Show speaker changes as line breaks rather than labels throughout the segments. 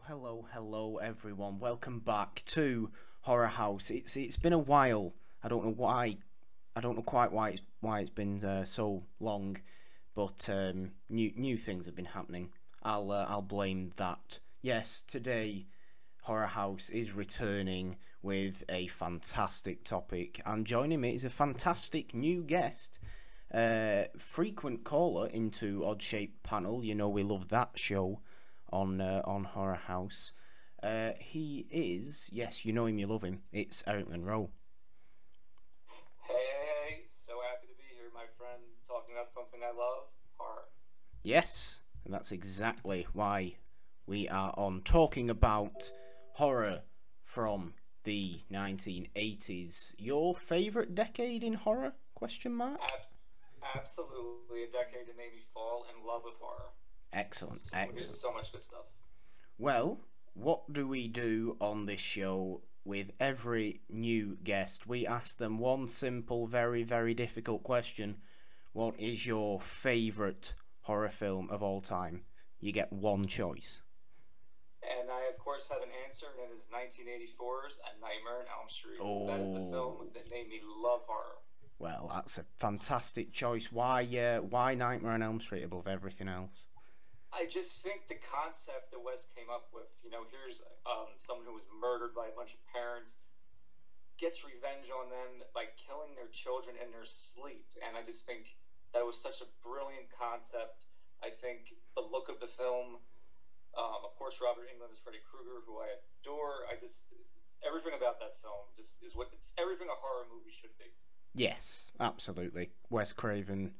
Hello, everyone. Welcome back to Horror House. It's been a while. I don't know why. I don't know quite why it's been so long, but new things have been happening. I'll blame that. Yes, today Horror House is returning with a fantastic topic, and joining me is a fantastic new guest. Frequent caller into Odd Shaped Panel. You know we love that show on Horror House. He is, yes, you know him, you love him. It's Eric Monroe.
Hey, so happy to be here, my friend, talking about something I love, horror.
Yes, and that's exactly why we are on, talking about horror from the 1980s. Your favourite decade in horror? Question mark.
Absolutely, a decade that made me fall in love with horror.
Excellent.
So much good stuff.
Well, what do we do on this show with every new guest? We ask them one simple, very, very difficult question. What is your favourite horror film of all time? You get one choice.
And I, of course, have an answer, and it is 1984's A Nightmare on Elm Street.
Oh.
That is the film that made me love horror.
Well, that's a fantastic choice. Why Nightmare on Elm Street above everything else?
I just think the concept that Wes came up with, here's someone who was murdered by a bunch of parents, gets revenge on them by killing their children in their sleep. And I just think that was such a brilliant concept. I think the look of the film, of course, Robert Englund is Freddy Krueger, who I adore. Everything about that film just is it's everything a horror movie should be.
Yes, absolutely. Wes Craven,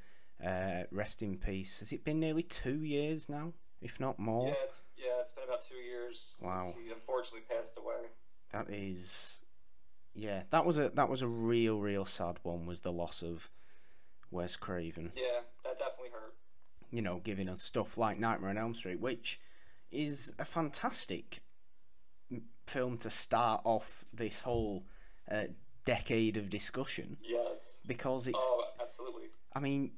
rest in peace. Has it been nearly 2 years now, if not more?
It's been about 2 years.
Wow.
Since he unfortunately passed away.
That is, yeah, that was a real sad one. Was the loss of Wes Craven?
Yeah, that definitely hurt.
Giving us stuff like Nightmare on Elm Street, which is a fantastic film to start off this whole decade of discussion.
Yes.
Because it's.
Oh, absolutely.
I mean,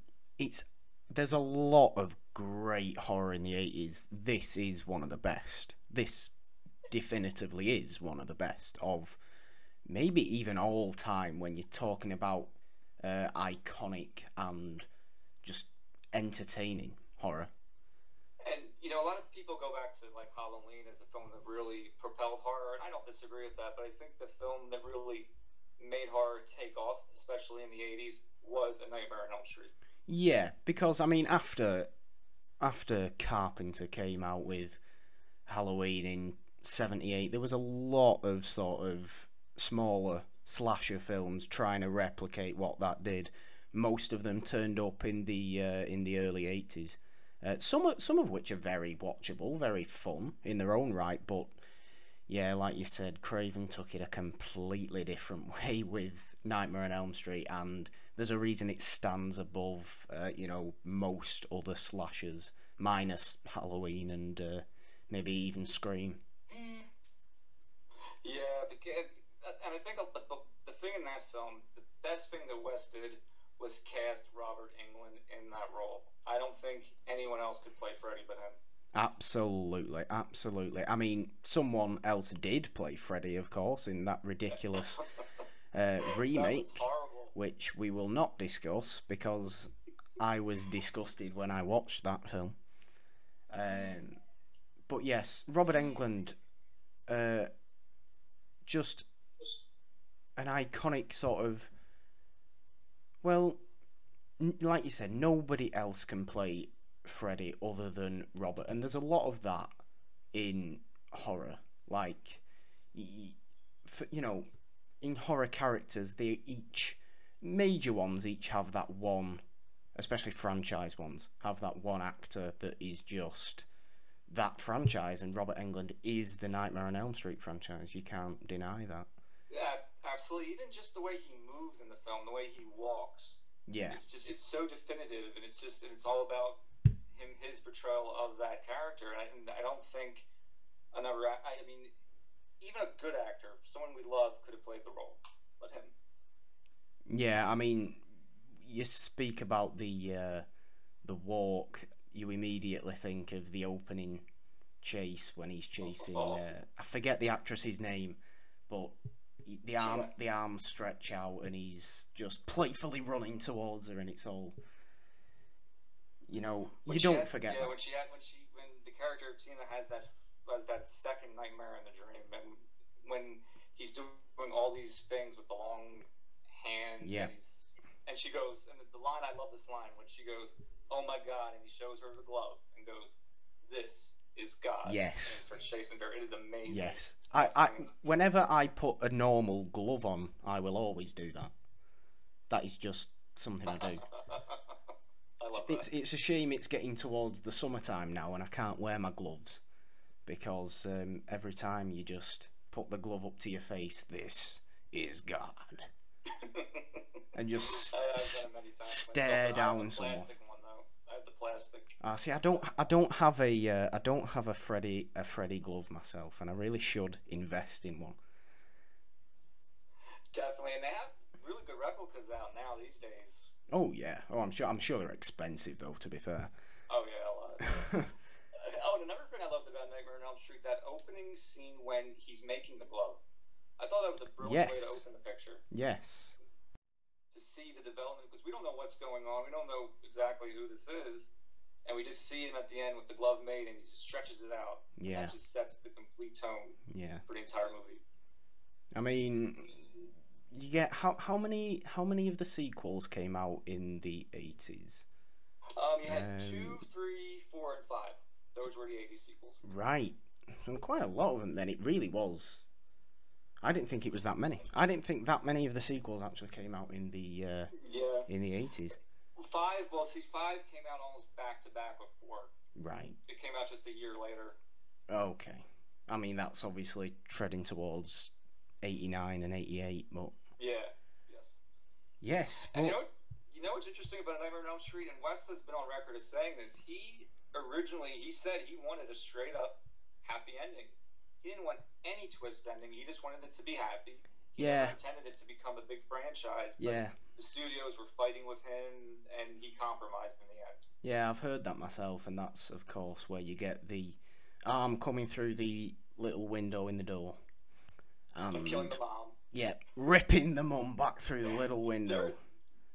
there's a lot of great horror in the 80s. This is one of the best. This definitively is one of the best of maybe even all time when you're talking about iconic and just entertaining horror.
And, a lot of people go back to, like, Halloween as the film that really propelled horror, and I don't disagree with that, but I think the film that really made horror take off, especially in the 80s, was A Nightmare on Elm Street.
Yeah, because, I mean, after Carpenter came out with Halloween in 78, there was a lot of sort of smaller slasher films trying to replicate what that did. Most of them turned up in the early 80s. Some of which are very watchable, very fun in their own right, but yeah, like you said, Craven took it a completely different way with Nightmare on Elm Street, and there's a reason it stands above, most other slashers, minus Halloween and maybe even Scream.
Yeah, and I think the thing in that film, the best thing that Wes did was cast Robert Englund in that role. I don't think anyone else could play Freddy but him.
Absolutely. I mean, someone else did play Freddy, of course, in that ridiculous remake, which we will not discuss because I was disgusted when I watched that film. But yes, Robert Englund, just an iconic sort of, well, like you said, nobody else can play Freddy other than Robert, and there's a lot of that in horror. Like, in horror characters, they each, major ones each have that one, especially franchise ones, have that one actor that is just that franchise, and Robert Englund is the Nightmare on Elm Street franchise. You can't deny that.
Yeah, absolutely. Even just the way he moves in the film, the way he walks.
Yeah.
It's so definitive, and it's all about his portrayal of that character. And I don't think I mean, even a good actor, someone we love, could have played the role, but him.
Yeah, I mean, you speak about the walk, you immediately think of the opening chase when he's chasing. I forget the actress's name, but the arms stretch out and he's just playfully running towards her, and it's all. You know, when forget.
Yeah, when the character Tina has that second nightmare in the dream, and when he's doing all these things with the long hand.
Yeah.
And she goes, and the line, I love this line, when she goes, "Oh my God," and he shows her the glove and goes, "This is God."
Yes.
And he starts chasing her. It is amazing.
Yes. Whenever I put a normal glove on, I will always do that. That is just something I do.
I love that.
It's a shame it's getting towards the summertime now and I can't wear my gloves because every time you just put the glove up to your face, "This is God," and just stare down someone.
I have the plastic.
See, I don't have a Freddy glove myself, and I really should invest in one.
Definitely, and they have really good replicas out now these days.
Oh yeah. Oh, I'm sure they're expensive though. To be fair.
Oh yeah, a lot. And another thing I loved about Nightmare on Elm Street, that opening scene when he's making the glove. I thought that was a brilliant way to open the picture.
Yes.
To see the development, because we don't know what's going on. We don't know exactly who this is, and we just see him at the end with the glove made, and he just stretches it out.
Yeah.
That just sets the complete tone.
Yeah.
For the entire movie.
I mean, you get how many of the sequels came out in the 80s?
You had 2, 3, 4, and 5. Those were the 80s sequels.
Right. So quite a lot of them then. It really was. I didn't think it was that many. I didn't think that many of the sequels actually came out in the in the 80s.
5 came out almost back to back with 4.
Right.
It came out just a year later.
Okay. I mean, that's obviously treading towards 89 and 88, but...
Yeah, yes.
Yes, but...
And you know what's interesting about Nightmare on Elm Street, and Wes has been on record as saying this, he said he wanted a straight-up happy ending. He didn't want any twist ending, he just wanted it to be happy. He never intended it to become a big franchise, but the studios were fighting with him, and he compromised in the end.
Yeah, I've heard that myself, and that's, of course, where you get the arm coming through the little window in the door.
And killing the mom.
Yeah, ripping the mum back through the little window.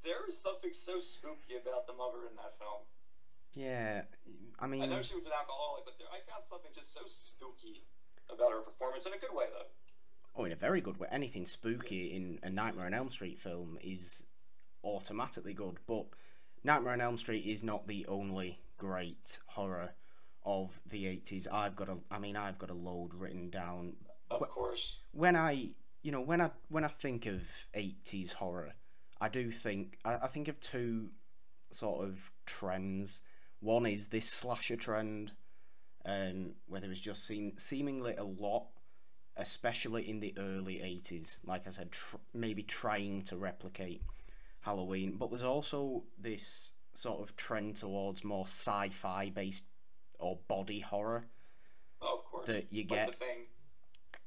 There is something so spooky about the mother in that film.
Yeah, I mean...
I know she was an alcoholic, but I found something just so spooky about her performance, in a good way, though.
Oh, in a very good way. Anything spooky in a Nightmare on Elm Street film is automatically good, but Nightmare on Elm Street is not the only great horror of the 80s. I've got a load written down.
Of course.
When I think of 80s horror, I think of two sort of trends. One is this slasher trend, where there was just seemingly a lot, especially in the early 80s, like I said, maybe trying to replicate Halloween. But there's also this sort of trend towards more sci-fi based or body horror.
Oh, of course.
That you get.
Like The Thing.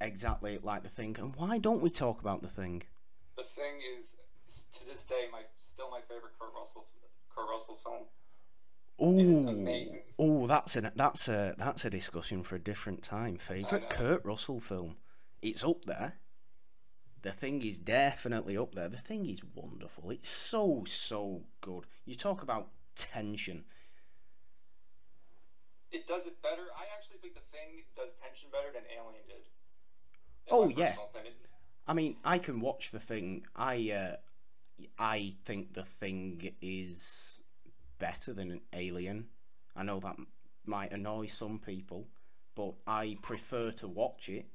Exactly, like The Thing. And why don't we talk about The Thing?
The Thing is, to this day, still my favorite Kurt Russell film.
Oh, that's a discussion for a different time. Favorite Kurt Russell film? It's up there. The Thing is definitely up there. The Thing is wonderful. It's so good. You talk about tension.
It does it better. I actually think The Thing does tension better than Alien did.
Oh yeah. I mean, I can watch The Thing. I think The Thing is better than Alien. I know that might annoy some people, but I prefer to watch it.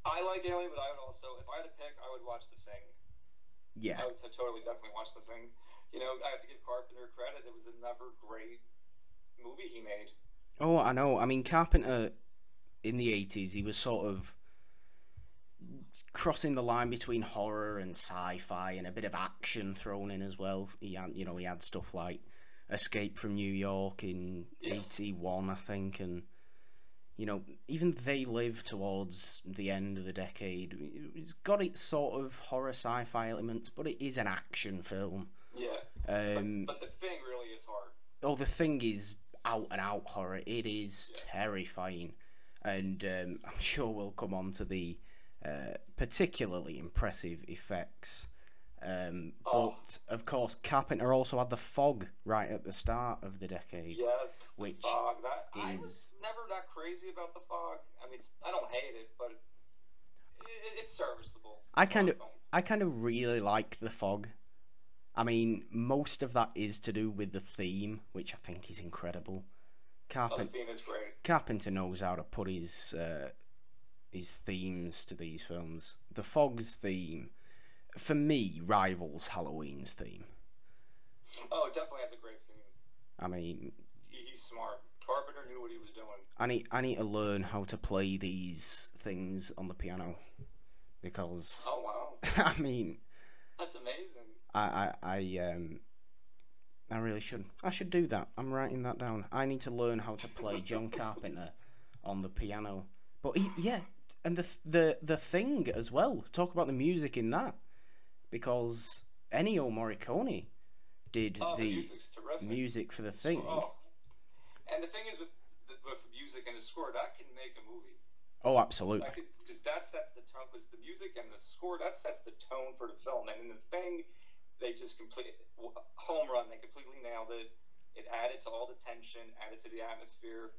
I like Alien, but I would also, if I had to pick, I would watch The Thing.
Yeah.
I would totally definitely watch The Thing. You know, I have to give Carpenter credit. It was another great movie he made.
Oh, I know. I mean, Carpenter, in the 80s, he was sort of crossing the line between horror and sci-fi and a bit of action thrown in as well. He had stuff like Escape from New York in 81, I think, and even They Live towards the end of the decade. It's got its sort of horror sci-fi elements, but it is an action film.
Yeah. But The Thing really is hard.
Oh, The Thing is out and out horror. It is terrifying, and I'm sure we'll come on to the particularly impressive effects. But of course, Carpenter also had The Fog right at the start of the decade.
Yes,
which
Fog. I was never that crazy about The Fog. I mean, I don't hate it, but it's serviceable.
I kind of really like The Fog. I mean, most of that is to do with the theme, which I think is incredible.
The theme is great.
Carpenter knows how to put his themes to these films. The Fog's theme, for me, rivals Halloween's theme.
Oh, it definitely has a great theme.
I mean,
he's smart. Carpenter knew what he was doing.
I need to learn how to play these things on the piano, because
oh wow,
I mean,
that's amazing.
I really should. I should do that. I'm writing that down. I need to learn how to play John Carpenter on the piano. But and the thing as well. Talk about the music in that, because Ennio Morricone did the music for the thing.
Oh. And the thing is with music and the score, that can make a movie.
Oh, absolutely.
Because that sets the tone. Because the music and the score, that sets the tone for the film. And in the thing, they just home run. They completely nailed it. It added to all the tension, added to the atmosphere.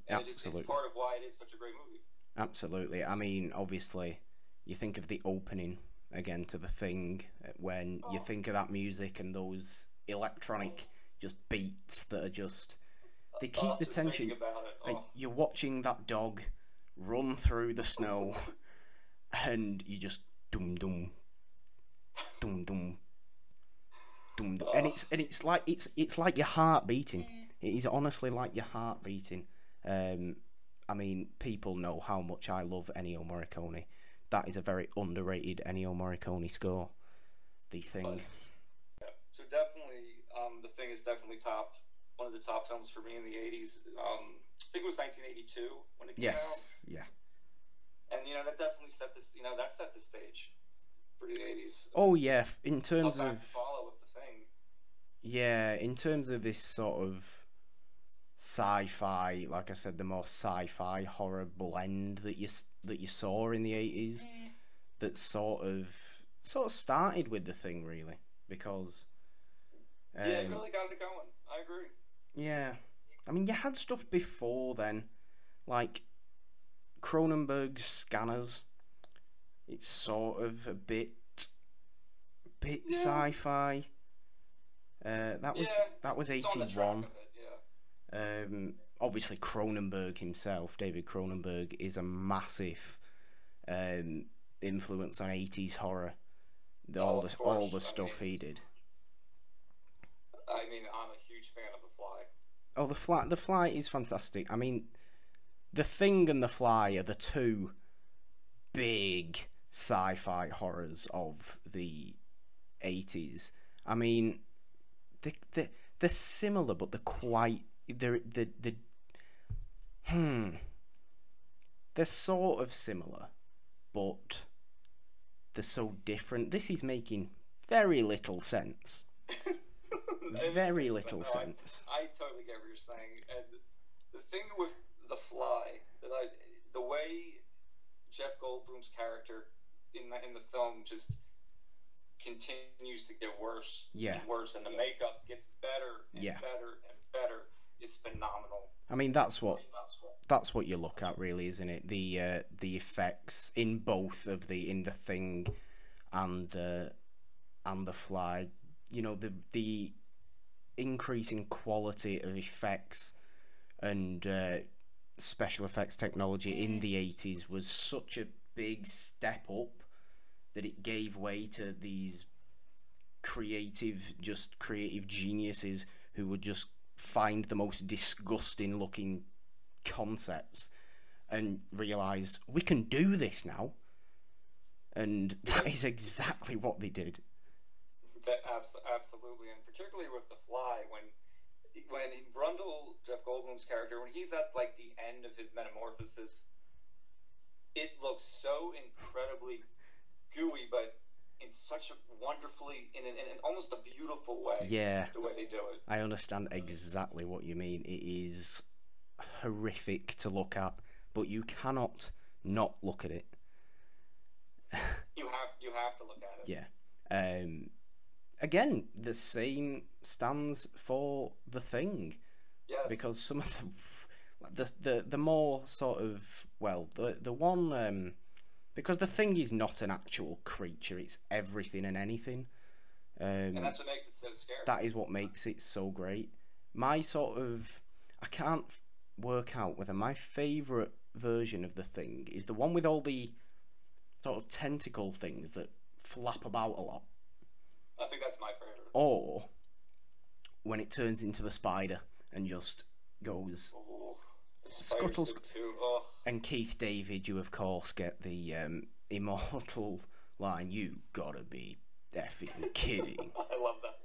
And it's part of why it is such a great movie.
Absolutely. I mean, obviously, you think of the opening again to the thing when you think of that music and those electronic just beats that are just. They keep the tension. And you're watching that dog run through the snow, and you just dum dum, dum dum, dum dum, and it's like your heart beating. It is honestly like your heart beating. I mean, people know how much I love Ennio Morricone. That is a very underrated Ennio Morricone score. The Thing.
Yeah. So definitely, The Thing is definitely one of the top films for me in the 80s. I think it was 1982 when it came out.
Yes, yeah.
And that definitely set the stage for the 80s.
Oh yeah, in terms of
follow with The Thing.
Yeah, in terms of this sort of sci-fi, like I said, the more sci-fi horror blend that you saw in the 80s, that sort of started with The Thing, really, because
it really got it going. I agree.
Yeah, I mean, you had stuff before then, like Cronenberg's Scanners. It's sort of a bit sci-fi. That was 81. Obviously Cronenberg himself, David Cronenberg, is a massive influence on 80s horror. All the stuff he did.
I mean, I'm a huge fan of The Fly.
Oh, The Fly is fantastic. I mean, The Thing and The Fly are the two big sci-fi horrors of the 80s. I mean, they're similar, but they're sort of similar, but they're so different. This is making very little sense. Very little sense.
I totally get what you're saying. And the thing with The Fly, the way Jeff Goldblum's character in the film just continues to get worse and worse, and the makeup gets better and better and better, is phenomenal.
I mean, that's what you look at, really, isn't it? The effects in both of in The Thing and The Fly. The increasing quality of effects and special effects technology in the 80s was such a big step up that it gave way to these creative geniuses who would just find the most disgusting looking concepts and realise we can do this now, and that is exactly what they did.
Absolutely, and particularly with The Fly, when Brundle, Jeff Goldblum's character, when he's at like the end of his metamorphosis, it looks so incredibly gooey, but in such a wonderfully, in almost a beautiful way.
Yeah.
The way they do it.
I understand exactly what you mean. It is horrific to look at, but you cannot not look at it.
You have to look at it.
Yeah. Again, the same stands for The Thing.
Yes.
Because some of the more sort of, well, the one, because The Thing is not an actual creature, it's everything and anything.
And that's what makes it so scary.
That is what makes it so great. My sort of, I can't work out whether my favourite version of The Thing is the one with all the sort of tentacle things that flap about a lot.
I think that's my favorite.
Or when it turns into the spider and just goes scuttles.
Oh.
And Keith David, you of course get the immortal line, "You gotta be effing kidding."
I love that.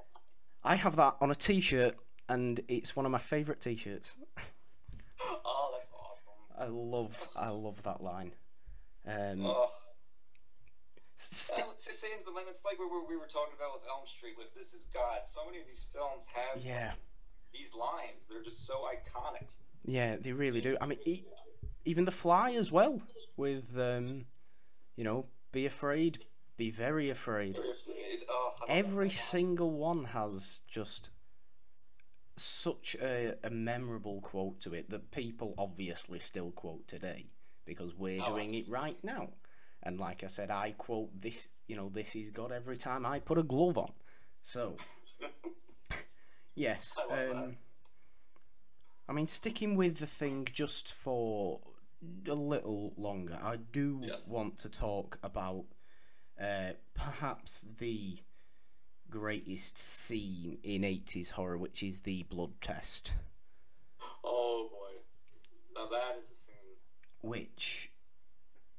I have that on a t-shirt, and it's one of my favourite t-shirts.
Oh, that's awesome.
I love that line.
It's like we were talking about with Elm Street, with This Is God. So many of these films have these lines. They're just so iconic.
Yeah, they really do. I mean, even The Fly as well, with, be afraid, be very afraid. Every single one has just such a memorable quote to it that people obviously still quote today, because we're doing it right now. And like I said, I quote this, This Is God every time I put a glove on. So, yes. I mean, sticking with The Thing just for a little longer, I do want to talk about perhaps the greatest scene in 80s horror, which is the blood test.
Oh boy. Now that is a scene.
Which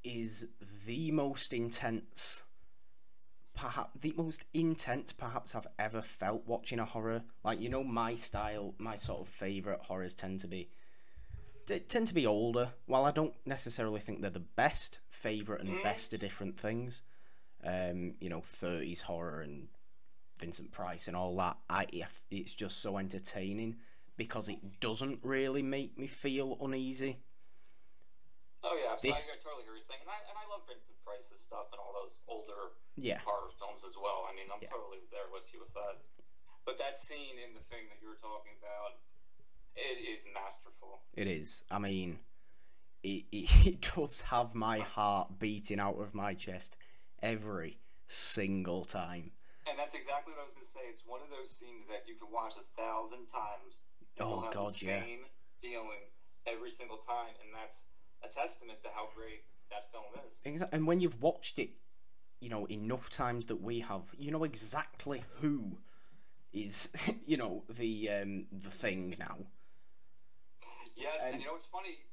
is the most intense, perhaps I've ever felt watching a horror. Like, my style, my sort of favourite horrors tend to be older. While I don't necessarily think they're the best, favourite and best are different things. 30s horror and Vincent Price and all that. It's just so entertaining because it doesn't really make me feel uneasy.
Oh yeah, I totally hear you saying, and I love Vincent Price's stuff and all those older horror films as well. I mean, I'm totally there with you with that. But that scene in The Thing that you were talking about, it is masterful.
It is. I mean, it does have my heart beating out of my chest every single time.
And that's exactly what I was going to say. It's one of those scenes that you can watch 1,000 times.
Oh God, yeah.
Same feeling every single time, and that's a testament to how great that film is.
Exactly. And when you've watched it, enough times that we have, you know exactly who is, the Thing now.
Yes, and it's funny,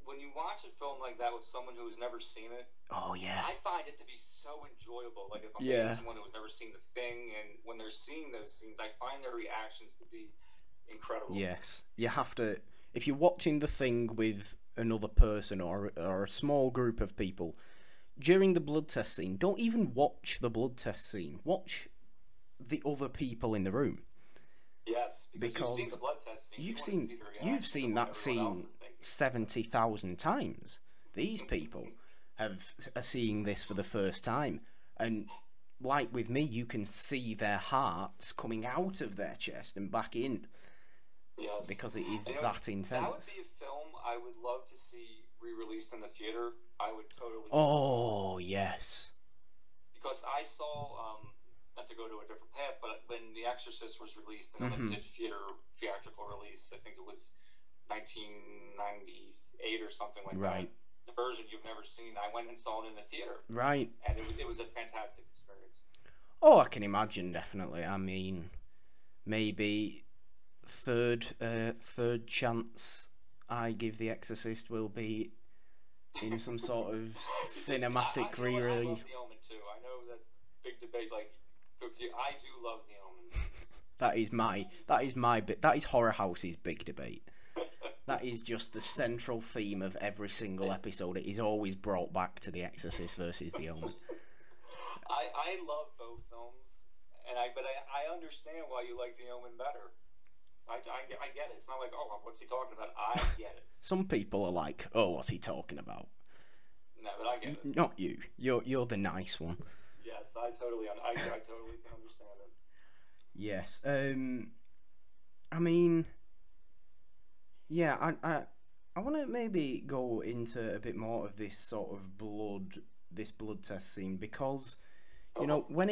when you watch a film like that with someone who's never seen it,
oh yeah, I
find it to be so enjoyable. Like, if I'm meeting someone who's never seen The Thing, and when they're seeing those scenes, I find their reactions to be incredible. Yes,
you have to. If you're watching The Thing with another person or a small group of people, during the blood test scene, don't even watch the blood test scene. Watch the other people in the room.
Yes, because you've seen the blood test scene.
You've seen that scene 70,000 times. These people are seeing this for the first time, and like with me, you can see their hearts coming out of their chest and back in.
Yes.
Because it is that intense.
That would be a film I would love to see re-released in the theater. I would totally.
Oh yes.
Because I saw, not to go to a different path, but when The Exorcist was released in a limited theatrical release, I think it was 1998 or something like that. The version you've never seen, I went and saw it in the theater. Right. And it was a fantastic experience.
Oh, I can imagine, definitely. I mean, maybe third chance I give The Exorcist will be in some sort of cinematic re-release.
I love The Omen too. I know that's a big debate. Like, I do love The Omen.
That is HorrorHouse's big debate. That is just the central theme of every single episode. It is always brought back to The Exorcist versus The Omen.
I love both films, but I understand why you like The Omen better. I get it. It's not like, oh, what's he talking about? I get it.
Some people are like, oh, what's he talking about?
No, but I get it.
Not you. You're the nice one.
Yes, I totally can understand it.
Yes. I mean, yeah. I want to maybe go into a bit more of this sort of blood test scene, because you know when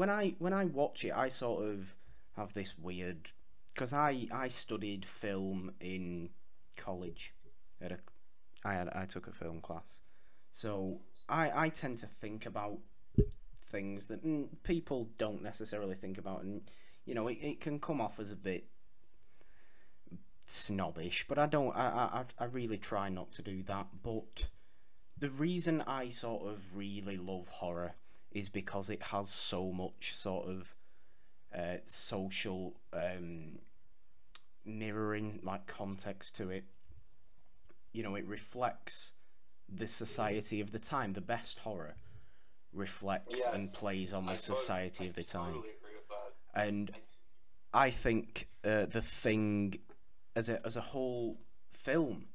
I watch it, I sort of have this weird, because I studied film in college I took a film class, so I tend to think about things that people don't necessarily think about, and you know it can come off as a bit snobbish, but I really try not to do that. But the reason I sort of really love horror is because it has so much sort of social mirroring, like, context to it. You know, it reflects the society of the time. The best horror reflects and plays on the society of the time.
I totally agree with that.
And I think The Thing as a whole film,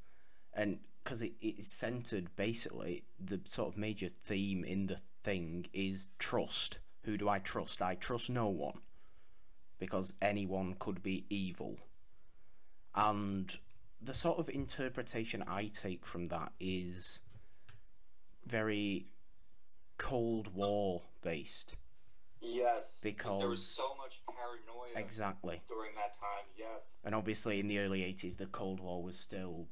and because it is centered, basically the sort of major theme in The Thing is trust. Who do I trust? I trust no one, because anyone could be evil. And the sort of interpretation I take from that is very Cold War based.
Yes,
because
there was so much paranoia
exactly
during that time. Yes,
and obviously in the early 80s the Cold War was still,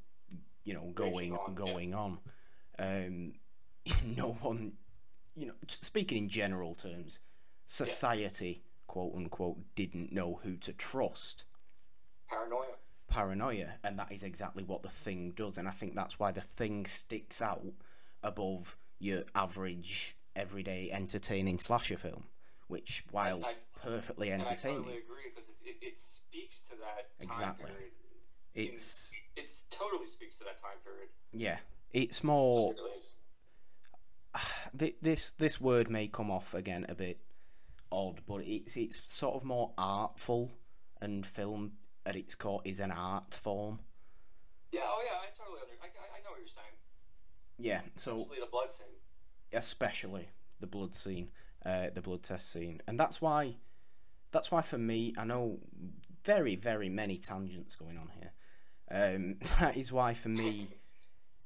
you know, going on. No one, you know, speaking in general terms, society, quote unquote, didn't know who to trust. Paranoia, and that is exactly what The Thing does, and I think that's why The Thing sticks out above your average, everyday, entertaining slasher film, which, while perfectly entertaining,
and I totally agree, because it speaks to that time period. It totally speaks to that time period.
Yeah, it's more. This word may come off again a bit odd, but it's sort of more artful, and film at its core is an art form.
Yeah, I totally understand. I know what you're saying.
Yeah, so
especially the blood scene.
Especially the blood scene, the blood test scene, and that's why for me, I know very, very many tangents going on here. That is why for me,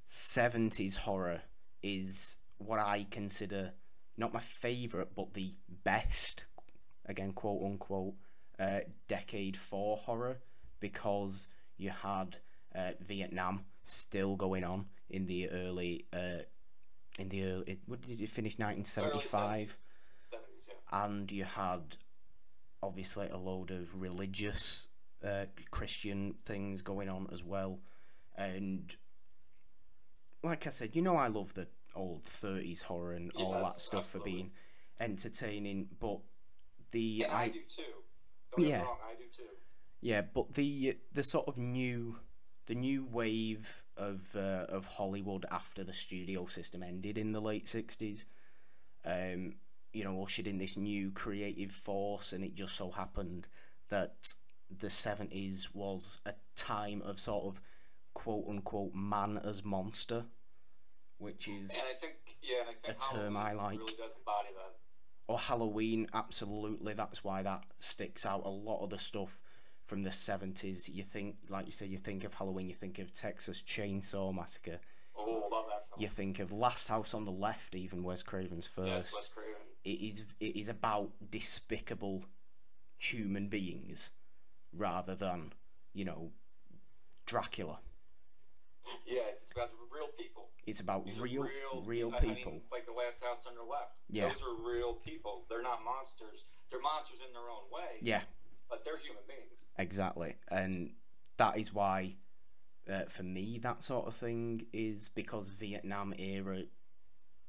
70s horror is what I consider not my favourite, but the best, again, quote unquote, decade for horror, because you had Vietnam still going on in the early. What did it finish? 1975.
70s, yeah.
And you had obviously a load of religious Christian things going on as well, and like I said, you know, I love the old 30s horror and all that stuff for being entertaining, but
I do too. Don't get me wrong, I do too.
Yeah, but the sort of new wave of Hollywood after the studio system ended in the late 60s, you know, ushered in this new creative force, and it just so happened that the 70s was a time of sort of quote unquote man as monster, which is
a
term I like.
Really does embody that.
Or Halloween, absolutely. That's why that sticks out. A lot of the stuff from the 70s, you think, like you say, you think of Halloween, you think of Texas Chainsaw Massacre.
Oh, love that film.
You think of Last House on the Left, even Wes Craven's first.
Yes, Wes Craven.
It is about despicable human beings rather than, you know, Dracula.
Yeah, it's about real people.
It's about real people.
I mean, like The Last House on the Left.
Yeah.
Those are real people. They're not monsters. They're monsters in their own way.
Yeah.
But they're human beings.
Exactly. And that is why, for me, that sort of thing is because Vietnam era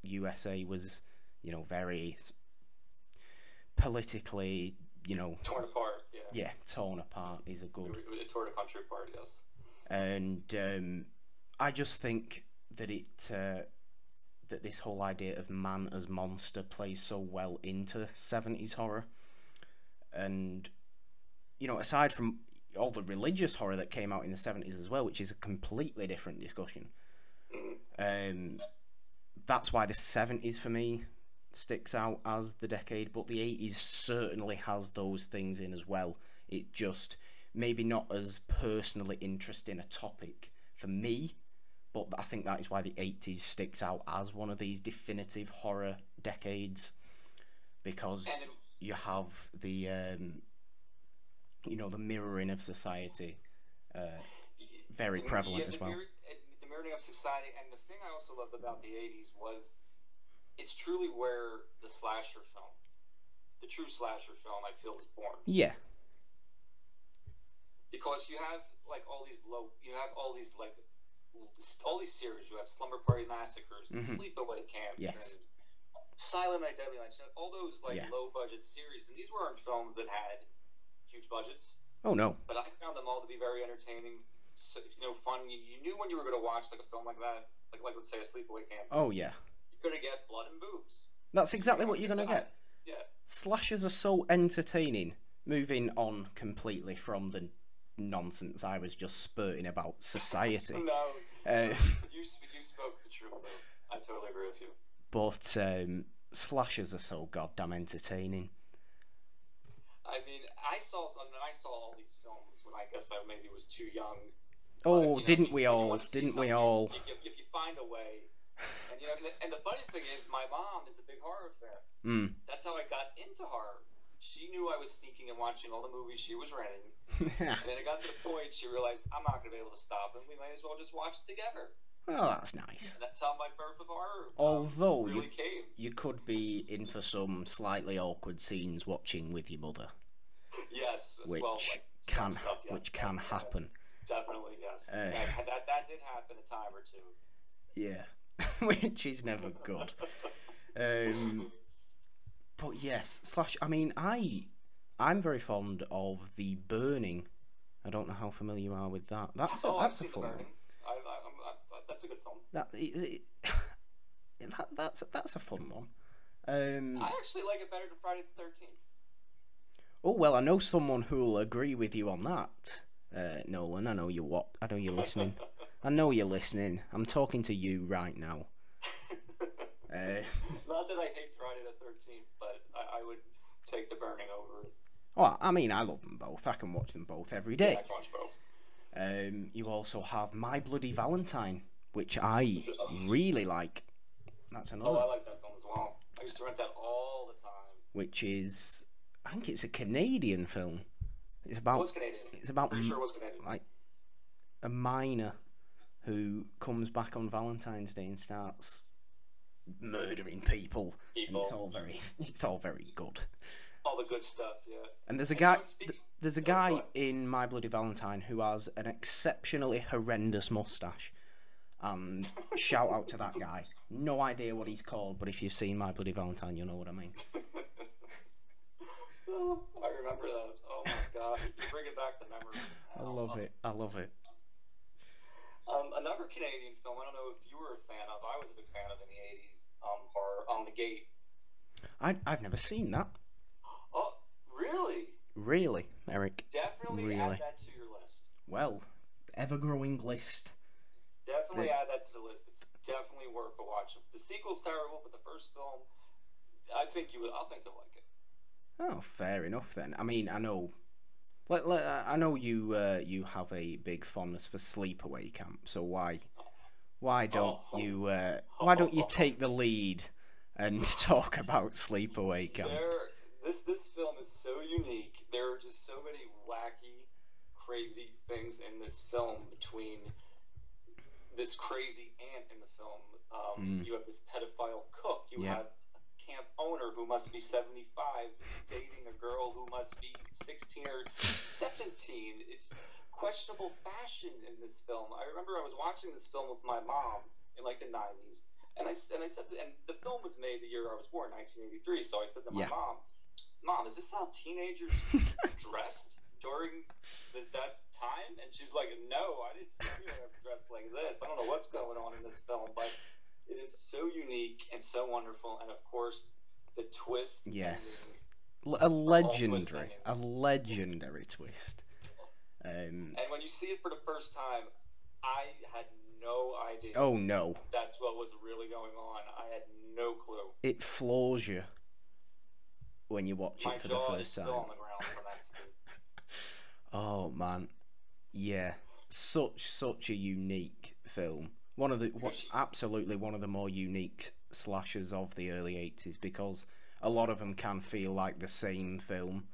USA was, you know, very politically, you know...
torn apart, yeah.
Yeah, torn apart is a good...
It tore the country apart, yes.
And I just think that that this whole idea of man as monster plays so well into 70s horror. And, you know, aside from all the religious horror that came out in the 70s as well, which is a completely different discussion, that's why the 70s for me sticks out as the decade, but the 80s certainly has those things in as well. It just maybe not as personally interesting a topic for me, but I think that is why the 80s sticks out as one of these definitive horror decades, because you have the you know, the mirroring of society very prevalent as well.
The mirroring of society, and the thing I also loved about the 80s was it's truly where the slasher film, the true slasher film, I feel, was born.
Yeah. Because
you have like all these series. You have Slumber Party Massacres, Sleepaway Camps, and Silent Night, Deadly Night. All those low budget series, and these weren't films that had huge budgets.
Oh no.
But I found them all to be very entertaining. So, you know, fun. You knew when you were going to watch like a film like that, like let's say a Sleepaway Camp.
Oh yeah.
You're going to get blood and boobs.
That's exactly what you're going to get.
Yeah.
Slashers are so entertaining. Moving on completely from the nonsense I was just spurting about society.
No. You spoke the truth, though. I totally agree with you.
But slashers are so goddamn entertaining.
I mean, I saw all these films when I guess I maybe was too young.
Oh,
but,
didn't we all? Didn't we all?
If you find a way, and you know, and the funny thing is, my mom is a big horror fan. That's how I got into horror. She knew I was sneaking and watching all the movies she was renting, and then it got to the point she realized I'm not going to be able to stop, and we might as well just watch it together.
Oh, that's nice.
And that's how my birth of horror
Although
really came.
You could be in for some slightly awkward scenes watching with your mother.
Yes,
which can happen.
Definitely, yes. That did happen a time or two.
Yeah, which is never good. But yes, slash. I mean, I'm very fond of The Burning. I don't know how familiar you are with that. That's a fun one.
That's a good film.
That's a fun one.
I actually like it better than Friday the 13th.
Oh well, I know someone who'll agree with you on that, Nolan. I know you're listening. I know you're listening. I'm talking to you right now.
Not that I hate Friday the 13th, but I would take The Burning over it.
Oh, I mean, I love them both. I can watch them both every day.
Yeah, I can watch both.
You also have My Bloody Valentine, which I really like. That's another.
Oh, I like that film as well. I used to rent that all the time.
Which is, I think it's a Canadian film. It's about.
It was Canadian.
It's about.
Pretty sure it was Canadian.
Like a miner who comes back on Valentine's Day and starts murdering people. And it's all very good.
All the good stuff, yeah.
And there's a guy in My Bloody Valentine who has an exceptionally horrendous mustache. And shout out to that guy. No idea what he's called, but if you've seen My Bloody Valentine, you'll know what I mean.
Oh, I remember that. Oh my god, you're bringing back the memory.
I love it.
Another Canadian film, I don't know if you were a fan of, I was a big fan of in the 80s, horror, On the Gate.
I've never seen that.
Oh, really?
Really, Eric?
Definitely add that to your list.
Well, ever-growing list.
Definitely add that to the list. It's definitely worth a watch. The sequel's terrible, but the first film, I think you'll like it.
Oh, fair enough then. I mean, I know you have a big fondness for Sleepaway Camp, so why don't you take the lead and talk about Sleepaway Camp?
This film is so unique. There are just so many wacky, crazy things in this film. Between this crazy aunt in the film, you have this pedophile cook. You have camp owner who must be 75 dating a girl who must be 16 or 17. It's questionable fashion in this film. I remember I was watching this film with my mom in like the 90s, and I said, and the film was made the year I was born, 1983. So I said to my mom, is this how teenagers dressed during that time? And she's like, no, I didn't see anyone ever dressed like this. I don't know what's going on in this film, but It is so unique and so wonderful, and of course, the twist.
Yes.
A
legendary twist.
And when you see it for the first time, I had no idea.
Oh no.
That's what was really going on. I had no clue.
It floors you when you watch it for the first time.
My jaw is still on the ground from that scene.
Oh man, yeah, such a unique film. Absolutely one of the more unique slashers of the early 80s, because a lot of them can feel like the same film.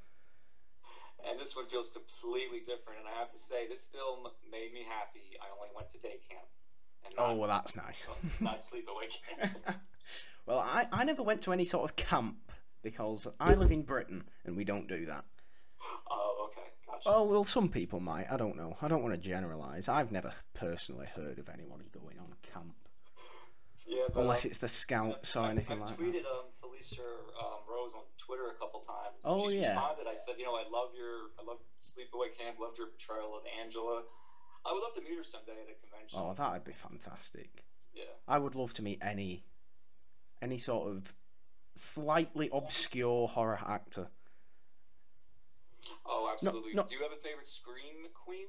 And this one feels completely different, and I have to say, this film made me happy. I only went to day camp. And
well, that's nice.
Not sleepaway camp.
Well, I never went to any sort of camp, because I live in Britain, and we don't do that.
Oh, okay, gotcha.
Oh, well, some people might. I don't know. I don't want to generalise. I've never personally heard of anybody going on camp.
Yeah, but,
unless it's the Scouts or anything like that.
I tweeted Felicia Rose on Twitter a couple times.
Oh,
she
yeah.
responded. I said, I love Sleepaway Camp, loved your portrayal of Angela. I would love to meet her someday at a convention.
Oh, that'd be fantastic.
Yeah.
I would love to meet any sort of slightly obscure horror actor.
Oh, absolutely.
No.
Do you have a favorite Scream queen?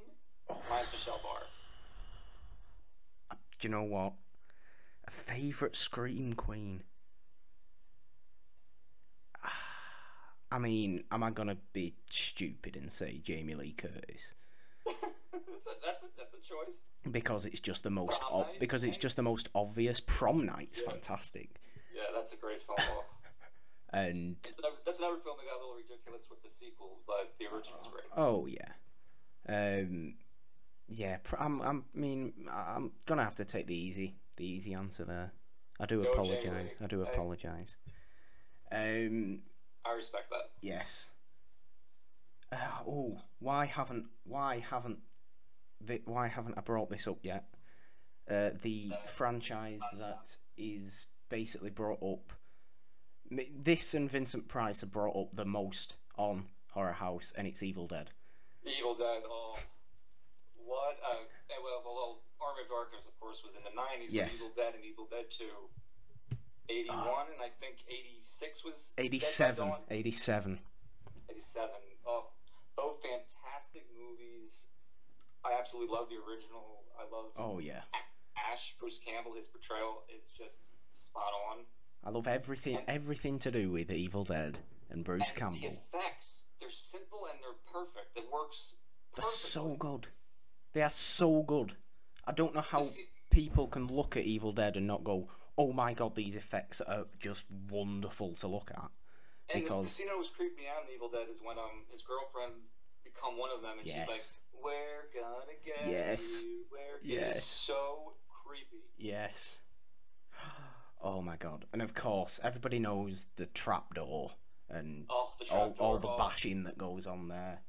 Mine's Michelle Barr.
Do you know what? A favourite Scream queen? I mean, am I gonna be stupid and say Jamie Lee Curtis?
that's a choice.
Because it's just the most obvious. Prom Night's fantastic.
Yeah, that's a great film.
And
that's another film that got a little ridiculous with the sequels, but the original's great.
Oh yeah, yeah. I'm gonna have to take the easy answer there. I do apologise.
I respect that.
Yes. Why haven't I brought this up yet? The franchise that is basically brought up. This and Vincent Price are brought up the most on HorrorHouse, and it's Evil Dead.
Evil Dead. Oh, what? Well, Army of Darkness, of course, was in the 90s.
Yes.
But Evil Dead and Evil Dead 2. 81, and I think 86 was...
87.
87. Oh, both fantastic movies. I absolutely love the original. I love...
Oh, yeah.
Ash, Bruce Campbell, his portrayal is just spot on.
I love everything to do with Evil Dead and Bruce Campbell.
The effects, they're simple and they're perfect. It works perfectly.
They're so good. They are so good. I don't know how people can look at Evil Dead and not go, oh my god, these effects are just wonderful to look at.
And the scene that was creeping me out in Evil Dead is when his girlfriends become one of them, and she's like, "We're gonna get you." It's so creepy.
Yes. Oh my god. And of course, everybody knows the trapdoor and all the bashing that goes on there.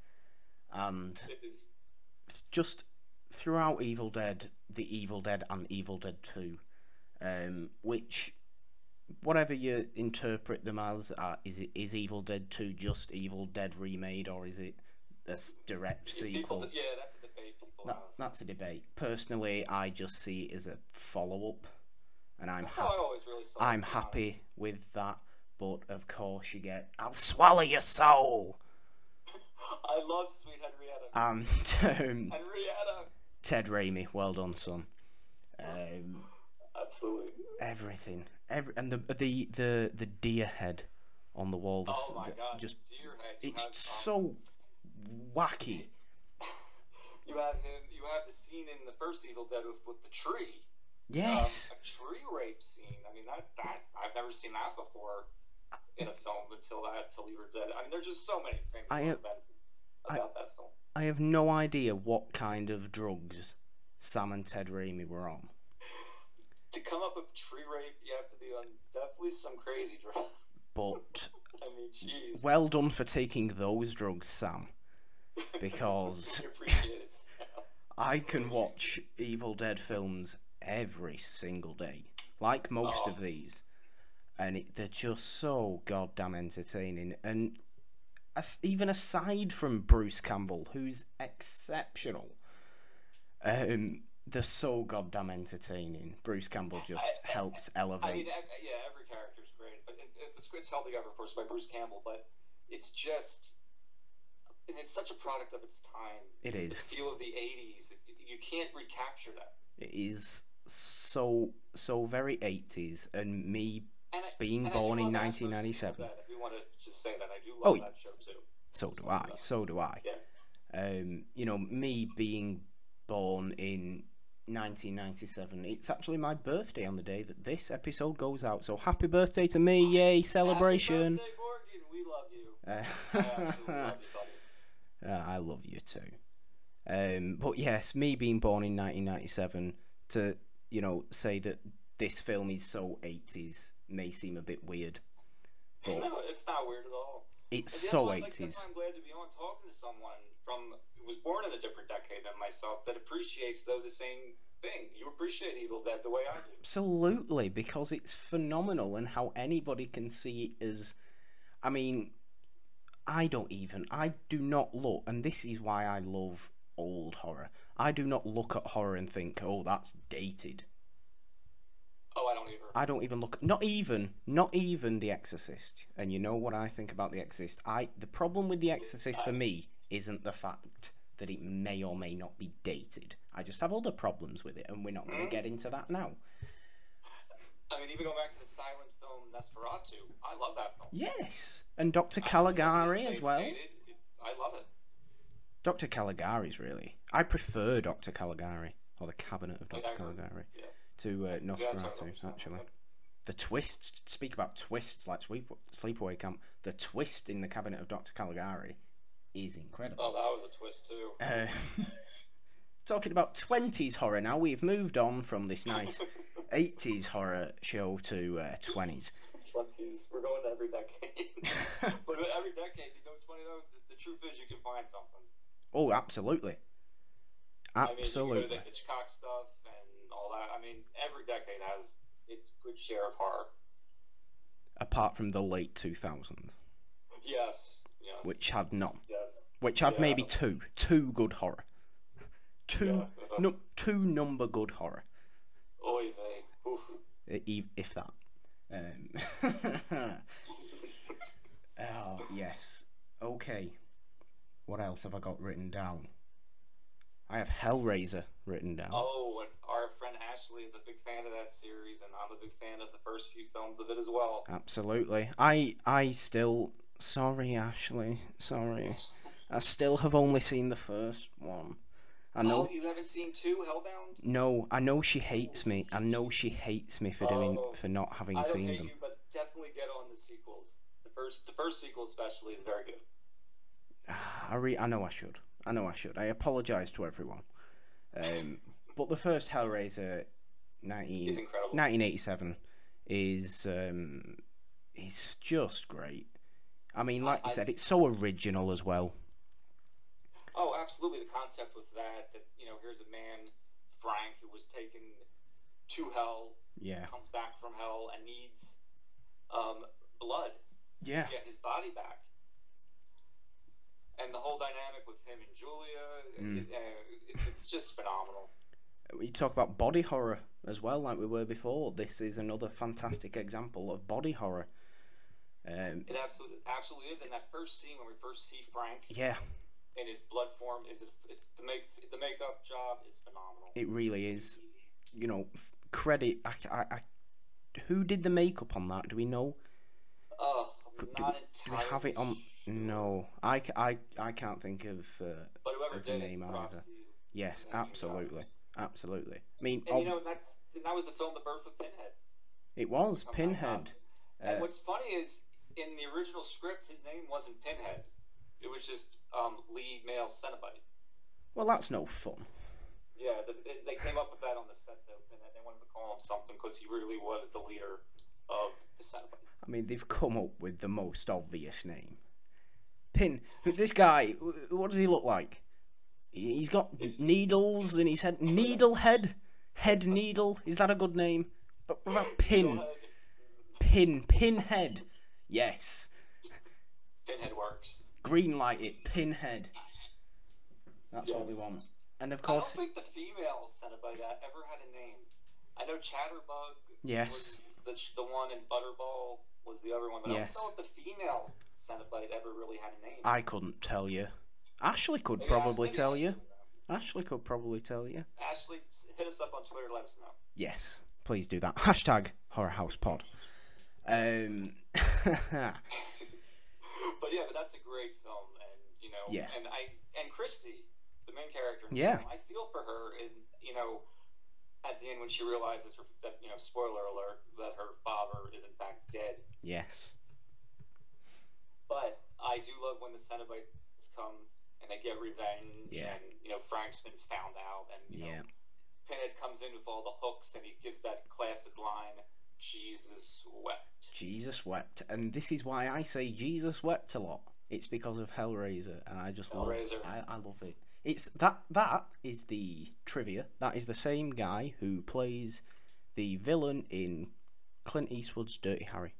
And just throughout Evil Dead, the Evil Dead and Evil Dead 2, which, whatever you interpret them as, is Evil Dead 2 just Evil Dead remade, or is it a direct sequel?
That's a debate people have.
That's a debate. Personally, I just see it as a follow-up. And I'm happy with that, but of course you get, I'll swallow your soul.
I love Sweet Henrietta.
And
Henrietta.
Ted Raimi, well done, son.
Absolutely.
Everything, and the deer head on the wall.
Oh my god!
Just
deer head.
It's so wacky.
You have him. You have the scene in the first Evil Dead with the tree.
Yes.
A tree rape scene. I mean, that I've never seen that before in a film until Evil Dead. I mean, there's just so many things about that film.
I have no idea what kind of drugs Sam and Ted Raimi were on.
To come up with tree rape, you have to be on definitely some crazy drugs.
But
I mean, jeez.
Well done for taking those drugs, Sam. Because I can watch Evil Dead films every single day, like most of these, and they're just so goddamn entertaining. And even aside from Bruce Campbell, who's exceptional, they're so goddamn entertaining. Bruce Campbell just helps elevate.
I mean, yeah, every character's great, but it's held together, of course, by Bruce Campbell. But it's just, it's such a product of its time.
It is.
The feel of the '80s. You can't recapture that.
It is so very 80s, and me being born in 1997.
If we want to just say that, I do love that show too.
So do I.
Yeah.
You know, me being born in 1997, it's actually my birthday on the day that this episode goes out, so happy birthday to me. Yay, celebration.
Happy birthday, Morgan. We love you. I absolutely love you, buddy.
I love you too. But yes, me being born in 1997, to, you know, say that this film is so 80s may seem a bit weird. But
no, it's not weird at all.
It's so 80s.
That's why I'm glad to be on talking to someone who was born in a different decade than myself, that appreciates, though, the same thing. You appreciate Evil Dead the way I do.
Absolutely, because it's phenomenal, and how anybody can see it as... I mean, I do not look, and this is why I love old horror. I do not look at horror and think, oh, that's dated.
Oh, I don't either.
I don't even look... Not even The Exorcist. And you know what I think about The Exorcist? The problem with The Exorcist for me isn't the fact that it may or may not be dated. I just have other problems with it, and we're not going to get into that now.
I mean, even going back to the silent film Nosferatu, I love that film.
Yes, and Dr. Caligari as well.
I love it.
Dr. Caligari's really... I prefer Dr. Caligari, or the Cabinet of Dr. Caligari, to Nosferatu, actually. The twists, speak about twists like Sleepaway Camp, the twist in the Cabinet of Dr. Caligari is incredible.
Oh, that was a twist too.
Talking about 20s horror now, we've moved on from this nice 80s horror show to 20s.
20s, we're going to every decade. But every decade, you know what's funny though? The truth is you can find something.
Oh, absolutely. Absolutely.
I mean, you go to the Hitchcock stuff and all that. I mean, every decade has its good share of horror.
Apart from the late 2000s.
Yes.
Which had none.
Yes.
Which had maybe two good horror. Two number good horror.
Oy vey.
If that. Oh, yes. Okay. What else have I got written down? I have Hellraiser written down.
Oh, and our friend Ashley is a big fan of that series, and I'm a big fan of the first few films of it as well.
Absolutely. I still... Sorry, Ashley. Sorry. I still have only seen the first one. I know.
Oh, you haven't seen 2, Hellbound?
No, I know she hates me. I know she hates me for not having seen them.
You, but definitely get on the sequels. The first sequel especially is very good.
I know I should. I apologise to everyone. But the first Hellraiser, 1987, is just great. I mean, like you said, it's so original as well.
Oh, absolutely. The concept with that, you know, here's a man, Frank, who was taken to hell, comes back from hell and needs blood to get his body back. And the whole dynamic with him and Julia, it's just phenomenal.
We talk about body horror as well, like we were before. This is another fantastic example of body horror.
It absolutely is. And that first scene when we first see Frank, in his blood form, the makeup job is phenomenal.
It really is. You know, credit. Who did the makeup on that? Do we know?
Do
we have it on? No, I can't think of the name either. Yes, absolutely. I mean,
and that was the film, The Birth of Pinhead.
It was Pinhead.
And what's funny is, in the original script, his name wasn't Pinhead. It was just lead male Cenobite.
Well, that's no fun.
Yeah, they came up with that on the set, though, Pinhead. They wanted to call him something because he really was the leader of the Cenobites.
I mean, they've come up with the most obvious name. This guy, what does he look like? He's got needles in his head. Needlehead? Head needle? Is that a good name? But what about Pinhead. Yes.
Pinhead works.
Green light it, Pinhead. That's what we want. And of
I
course,
don't think the female Cenobite ever had a name. I know Chatterbug
yes,
was the one, and Butterball was the other one, but
yes.
I don't know if the female Cenobite ever really had a name.
I couldn't tell you. Ashley could
Maybe
probably
Ashley
tell you.
would know.
Ashley could probably tell you.
Ashley, hit us up on Twitter. Let us know.
Yes, please do that. Hashtag HorrorHousePod.
But yeah, but that's a great film, and you know,
Yeah.
and Christy, the main character, in the
Yeah.
film, I feel for her, and you know, at the end when she realizes that, you know, spoiler alert, that her father is in fact dead.
Yes.
But I do love when the Cenobites come and they get revenge,
Yeah.
and you know, Frank's been found out, and you know, Pinhead comes in with all the hooks, and he gives that classic line, "Jesus wept."
Jesus wept, and this is why I say Jesus wept a lot. It's because of Hellraiser, and I just
Hellraiser.
I love it. It's that is the trivia. That is the same guy who plays the villain in Clint Eastwood's Dirty Harry.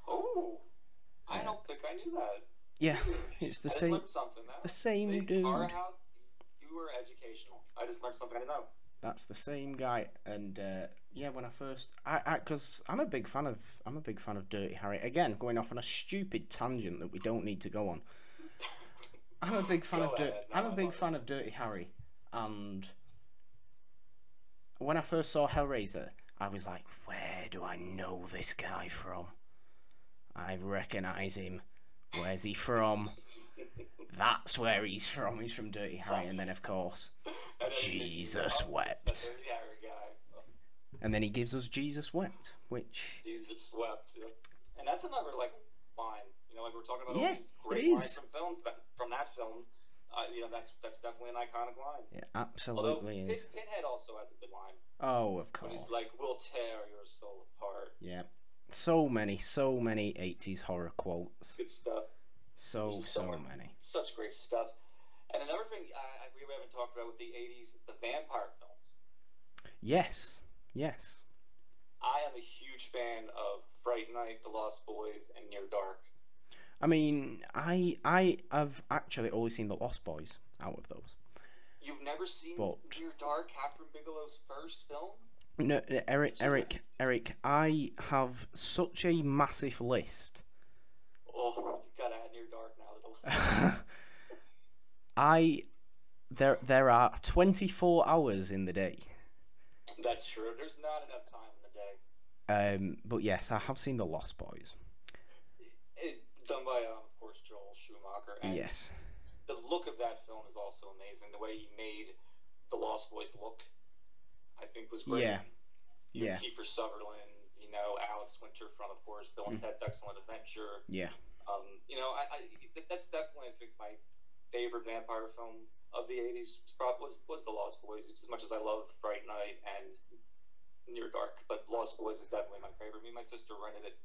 Oh, I don't think I knew that.
Yeah, it's the
I just
same.
learned something.
It's the same dude.
HorrorHouse, you were educational. I just learned something I didn't know.
That's the same guy, and yeah, when I first, because I'm a big fan of Dirty Harry. Again, going off on a stupid tangent that we don't need to go on. I'm a big fan of Dirty Harry, and when I first saw Hellraiser, I was like, where do I know this guy from? I recognise him. Where's he from? That's where he's from. He's from Dirty Harry, and then of course, Jesus wept. And then he gives us Jesus wept, which
Jesus wept, and that's another like line. You know, like we're talking about all
Yeah,
these great
it
lines
is.
from films from that film. You know, that's definitely an iconic line.
Yeah,
Although
absolutely is.
Pinhead also has a good line.
Oh, of
When
course.
he's like, "We'll tear your soul apart."
Yeah. So many 80s horror quotes.
Good stuff.
So
much-
many.
Such great stuff. And another thing we haven't talked about with the 80s, the vampire films.
Yes. Yes.
I am a huge fan of Fright Night, The Lost Boys, and Near Dark.
I mean, I have actually only seen The Lost Boys out of those.
You've never seen
But-
Near Dark, Catherine Bigelow's first film?
No, Eric, I have such a massive list.
Oh, you gotta add Near Dark now to the list.
There are 24 hours in the day.
That's true. There's not enough time in the day.
But yes, I have seen The Lost Boys.
Done by, of course, Joel Schumacher. And
Yes.
the look of that film is also amazing. The way he made The Lost Boys look, I think, was great.
Yeah. Yeah.
Kiefer Sutherland, you know, Alex Winter from, of course, Bill and Ted's Excellent Adventure.
Yeah.
You know, that's definitely, I think, my favorite vampire film of the 80s was The Lost Boys, as much as I love Fright Night and Near Dark. But Lost Boys is definitely my favorite. Me and my sister rented it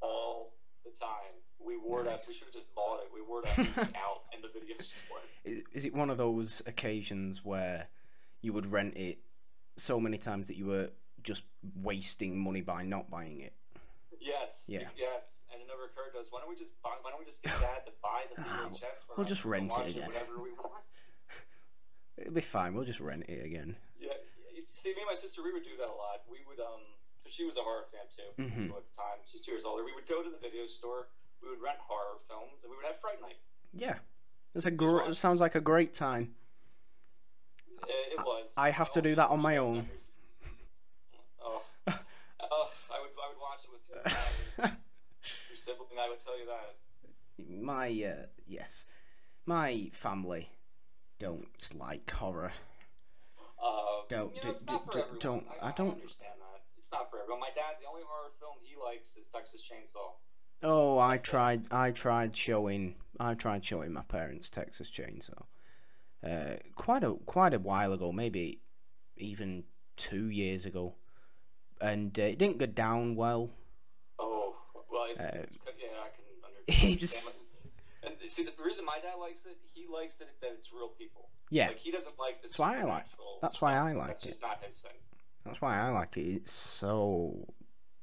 all the time. We wore
Nice.
that. We should have just bought it. We wore that movie out in the video store.
Is it one of those occasions where you would rent it so many times that you were just wasting money by not buying it?
Yes.
Yeah.
Yes. And it never occurred to us. Why don't we just get Dad to buy the VHS?
We'll just rent it again.
Whatever we want.
It'll be fine. We'll just rent it again.
Yeah. See, me and my sister, we would do that a lot. We would, because she was a horror fan too
Mhm.
at the time. She's 2 years older. We would go to the video store. We would rent horror films, and we would have Fright Night.
Yeah. It sounds like a great time.
It was.
I have to do that on my own.
Oh, I would watch it with your sibling. I would tell you that.
My family don't like horror.
It's not for everyone. I understand that. It's not for everyone. My dad, the only horror film he likes is Texas Chainsaw.
Oh, I tried showing my parents Texas Chainsaw. Quite a while ago, maybe even 2 years ago, and it didn't go down well.
Oh, well, yeah, I can
It's-
understand. And see, the reason my dad likes it, he likes that it's real people.
Yeah.
Like, he doesn't like the
That's why I like.
supernatural
That's
stuff.
why I like
That's
it.
just not his thing.
That's why I like it. It's so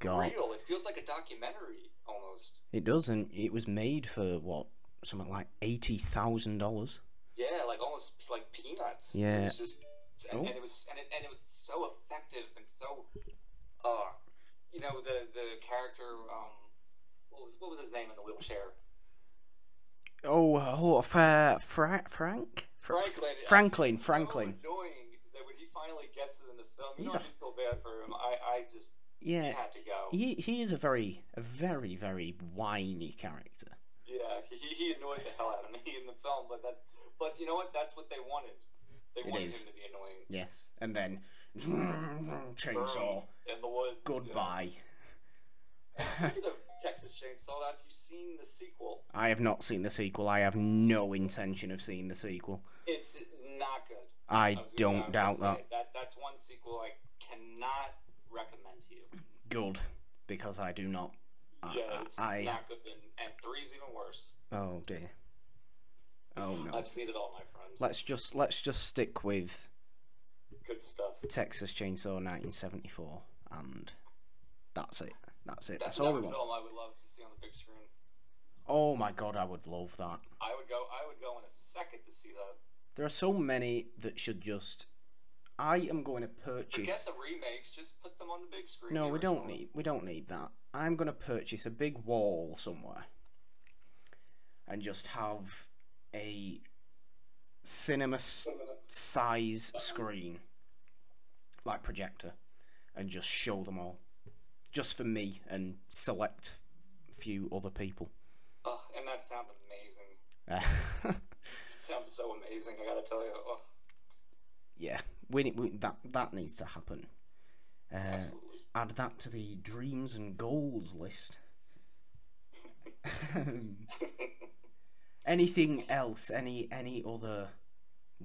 Real. It feels like a documentary almost.
It does, and it was made for what, something like $80,000.
Yeah, like almost like peanuts.
Yeah.
It was just, and it was so effective and so, you know, the character, what was his name in the wheelchair?
Frank?
Franklin.
Franklin.
So annoying that when he finally gets it in the film, you just feel bad for him. He had to go.
He is a very, very whiny character.
Yeah, he annoyed the hell out of me in the film, but you know what? That's what they wanted. They wanted him to be annoying.
Yes, and then chainsaw
in the woods.
Goodbye.
And speaking of Texas Chainsaw, have you seen the sequel?
I have not seen the sequel. I have no intention of seeing the sequel.
It's not good.
I don't doubt that.
That's one sequel I cannot recommend to you.
Good, because I do not.
It's not good, and 3's even worse.
Oh dear. Oh no.
I've seen it all, my friend.
Let's just stick with
good stuff.
Texas Chainsaw 1974, and that's it. That's
all
we want.
Film I would love to see on the big screen.
Oh my god, I would love that.
I would go in a second to see that.
There are so many that should just. I am going to purchase.
Forget the remakes. Just put them on the big screen.
No, we don't need that. I'm going to purchase a big wall somewhere, and just have a cinema size screen, like projector, and just show them all, just for me and select few other people.
Oh, and that sounds amazing. Sounds so amazing. I gotta tell you. Oh.
Yeah, that needs to happen.
Absolutely.
Add that to the dreams and goals list. Anything else? Any other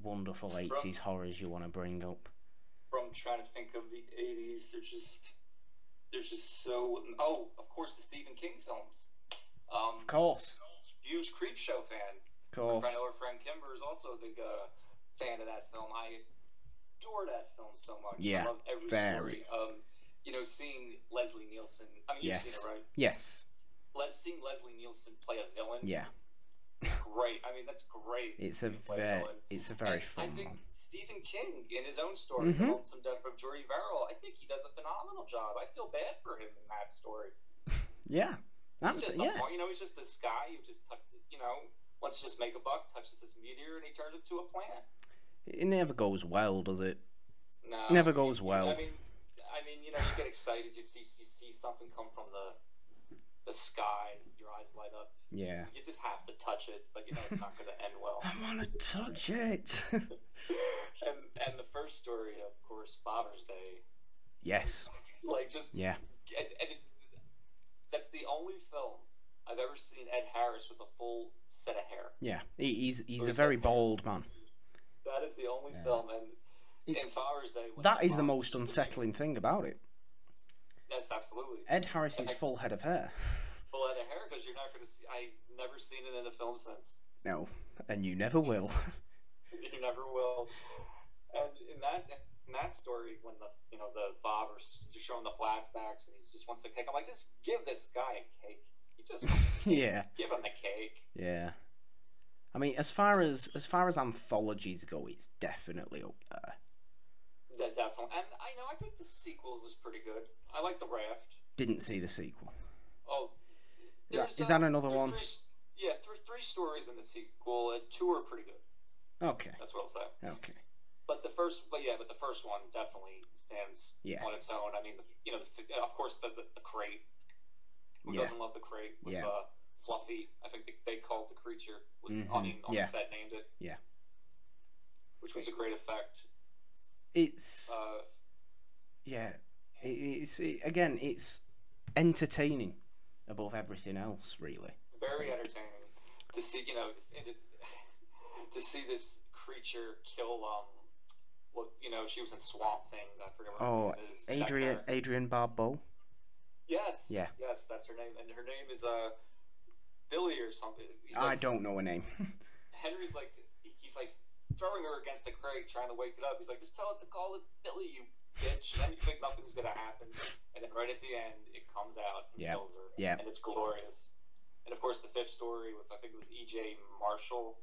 wonderful 80s horrors you want to bring up?
From trying to think of the 80s, there's just so. Oh, of course, the Stephen King films.
Of course.
Huge Creepshow fan.
Of course.
Our friend Kimber is also a big fan of that film. I adore that film so much.
Yeah,
I love every story. You know, seeing Leslie Nielsen. I mean, you've seen it, right?
Yes.
Seeing Leslie Nielsen play a villain.
Yeah.
Great. I mean, that's great.
It's a very fun
I think
one.
Stephen King, in his own story, The Lonesome Death of Jory Verrill, I think he does a phenomenal job. I feel bad for him in that story.
Yeah.
He's just you know, he's just this guy who just, you know, wants to just make a buck, touches this meteor, and he turns it to a plant.
It never goes well, does it?
No.
It never goes well.
I mean, you know, you get excited, you see something come from the sky, your eyes light up.
Yeah.
You just have to touch it, but you know it's not going to end well.
I want to touch it.
and the first story, of course, Father's Day.
Yes.
Like just that's the only film I've ever seen Ed Harris with a full set of hair.
Yeah, he's a very bald man.
That is the only film, and in Father's Day.
That is the most unsettling thing about it.
Yes, absolutely.
Ed Harris's full head of hair.
Full head of hair, because you're not going to see. I've never seen it in a film since.
No, and you never will.
You never will. And in that story, when the father's just showing the flashbacks, and he just wants the cake, I'm like, just give this guy a cake. He just wants the cake. Give him the cake.
Yeah. I mean, as far as anthologies go, it's definitely up there.
Yeah, definitely. And I think the sequel was pretty good. I like The Raft.
Didn't see the sequel.
Oh,
is that another one?
There's 3 stories in the sequel, and 2 are pretty good.
Okay.
That's what I'll say.
Okay.
But the first one definitely stands on its own. I mean, you know, of course, the crate. Who doesn't love the crate with Fluffy? I think they called the creature on the set, named it. Yeah. Which was a great effect.
It's it's entertaining above everything else, really.
Very entertaining to see, you know, to see this creature kill. She was in Swamp Thing. I forget what her name is.
Adrienne Barbeau.
Yes. Yeah. Yes, that's her name, and her name is Billy or something.
I don't know her name.
Henry's like, he's like throwing her against the crate, trying to wake it up. He's like, just tell it to call it Billy, you bitch. And you think nothing's gonna happen, and then right at the end, it comes out and kills her. Yeah. And it's glorious. And of course, the 5th story with, I think it was E.J. Marshall.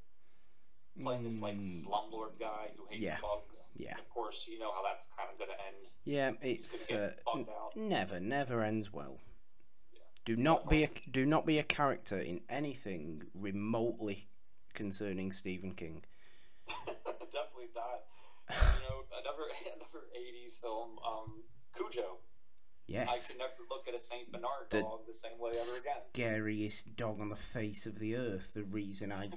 playing this like slumlord guy who hates bugs.
Yeah.
Of course, you know how that's kind of going to end.
Yeah, it's never ends well.
Yeah.
Do not be a character in anything remotely concerning Stephen King.
Definitely not. Another 80s film, Cujo.
Yes.
I could never look at a Saint Bernard dog the same way ever again.
Scariest dog on the face of the earth. The reason I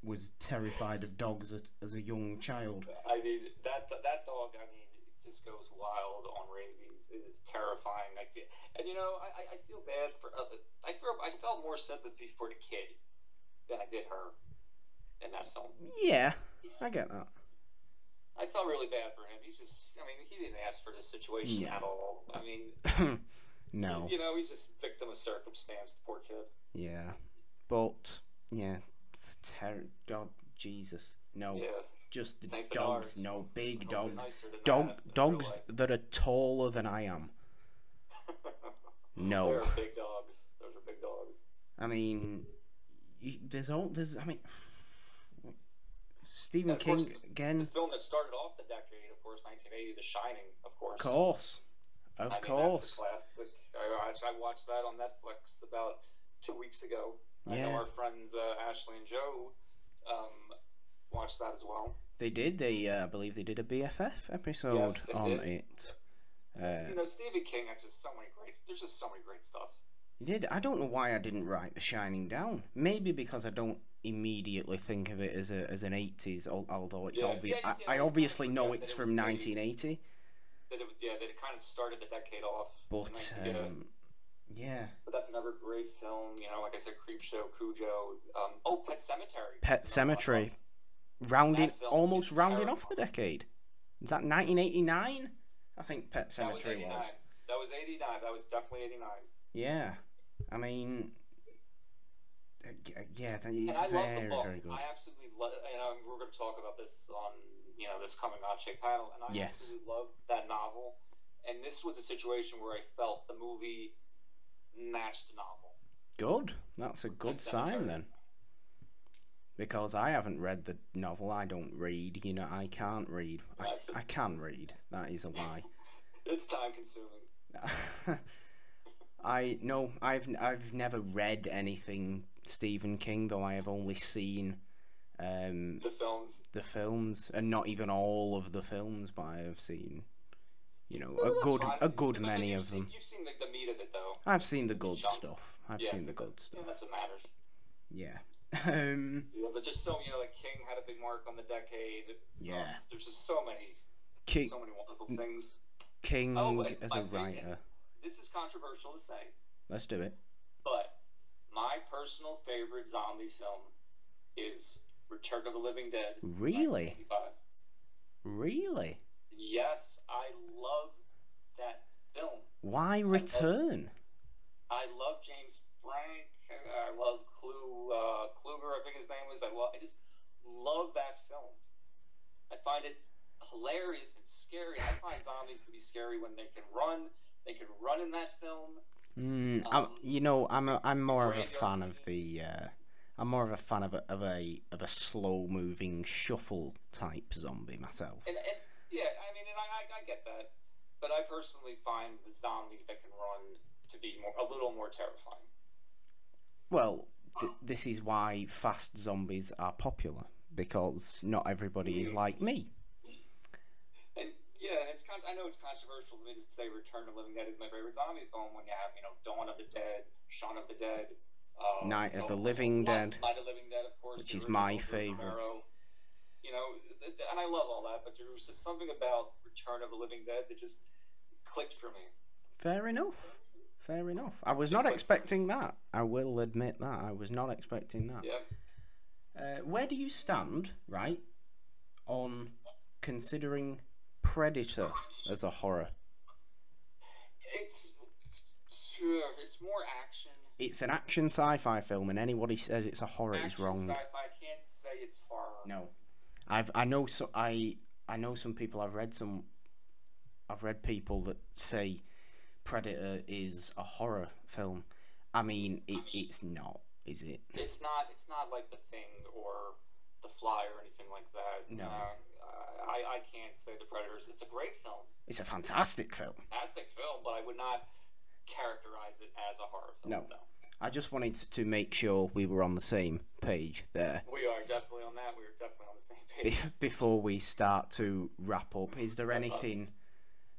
was terrified of dogs as a young child.
I mean, that dog, just goes wild on rabies. It is terrifying. I feel bad for. I felt more sympathy for the kid than I did her in that film.
Yeah, I get that.
I felt really bad for him. He's just, he didn't ask for this situation at all.
No.
He's just victim of circumstance, the poor kid.
Yeah. But, yeah, it's God, Jesus. No.
Yeah.
Just the
Saint
dogs.
Bernards.
No, big
Don't be
dogs.
nicer than
Dogs that are taller than I am. No.
They're big dogs. Those are big dogs.
Stephen King again.
The film that started off the decade, of course, 1980, The Shining, of course.
Of course.
That's a classic. I watched that on Netflix about 2 weeks ago.
Yeah.
I know our friends Ashley and Joe watched that as well.
They did. I believe they did a BFF episode on it.
Stephen King has just so many great. There's just so many great stuff.
He did. I don't know why I didn't write The Shining down. Maybe because I don't immediately think of it as an 80s, although it's obvious. I obviously know it's from 1980.
That it kind of started the decade off.
But But
that's another great film. Like I said, Creepshow, Cujo. Pet Sematary.
Pet Sematary, almost rounding off the decade. Is that 1989? I think Pet Sematary was.
That was 89. That was definitely 89.
Yeah, that is very, very good.
I absolutely love. We're going to talk about this on this coming On Shake panel, and I absolutely love that novel. And this was a situation where I felt the movie matched the novel.
Good. That's a good sign then. Because I haven't read the novel. I don't read. I can't read. I can read. That is a lie.
It's time consuming.
I've never read anything Stephen King, though I have only seen the films, and not even all of the films, but I have seen a good many of them.
You've seen the meat of it, though.
I've seen the good stuff. Seen the good stuff.
That's what matters.
Yeah.
But just so like King had a big mark on the decade.
Yeah.
There's just so many wonderful things.
King as a writer.
This is controversial to say.
Let's do it.
But my personal favorite zombie film is Return of the Living Dead.
Really? Really?
Yes, I love that film.
Why Return?
I love James Frank. I love Kluger, I think his name was. I just love that film. I find it hilarious and scary. I find zombies to be scary when they can run. They can run in that film.
I'm more of a fan of the. I'm more of a fan of a slow moving shuffle type zombie myself.
And I get that, but I personally find the zombies that can run to be a little more terrifying.
Well, this is why fast zombies are popular, because not everybody is like me.
And I know it's controversial for me to say Return of the Living Dead is my favorite zombie film when you have Dawn of the Dead, Shaun of the Dead,
Night of the Living Dead,
of course,
which is my favorite.
Romero. And I love all that, but there was just something about Return of the Living Dead that just clicked for me.
Fair enough. I was not expecting that. I will admit that. I was not expecting that.
Yeah.
Where do you stand, right, on considering Predator as a horror?
It's more action.
It's an action sci-fi film, and anybody says it's a horror is wrong.
Sci-fi, I can't say it's horror.
No. I know some people. I've read people that say Predator is a horror film. It's not, is it?
It's not like The Thing or The or anything like that.
No.
I can't say The Predators. It's a great film.
It's a fantastic film.
Fantastic film, but I would not characterize it as a horror film. No.
I just wanted to make sure we were on the same page there.
We are definitely on that. We're definitely on the same page.
Before we start to wrap up, is there anything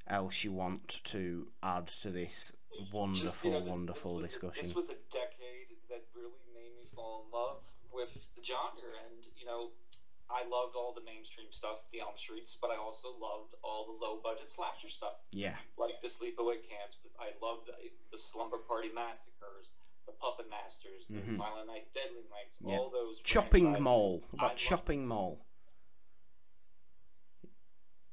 else you want to add to this wonderful, wonderful discussion?
This was a decade that really made me fall in love with the genre, and I loved all the mainstream stuff, the Elm Streets, but I also loved all the low-budget slasher stuff.
Yeah.
Like the sleepaway camps. I loved the Slumber Party Massacres, the Puppet Masters, the Silent Night, Deadly Nights, all those.
Chopping Mall. What about Chopping Mall?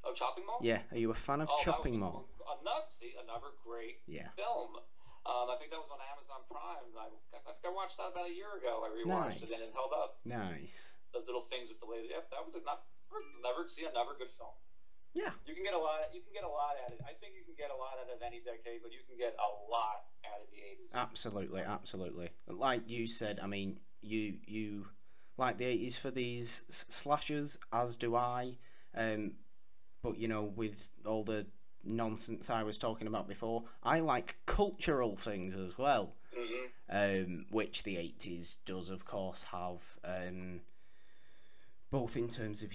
Oh, Chopping Mall?
Yeah. Are you a fan of Chopping Mall?
Another great film. I think that was on Amazon Prime. I think I watched that about a year ago. I rewatched it and it held up.
Nice.
Those little things with the laser. Yep, that was another good film.
Yeah.
You can get a lot out of it. I think you can get a lot out of any decade, but you can get a lot out of the 80s. Absolutely,
absolutely. Like you said, I mean, you like the 80s for these slashers, as do I. But with all the nonsense I was talking about before, I like cultural things as well. Which the 80s does, of course, have. Both in terms of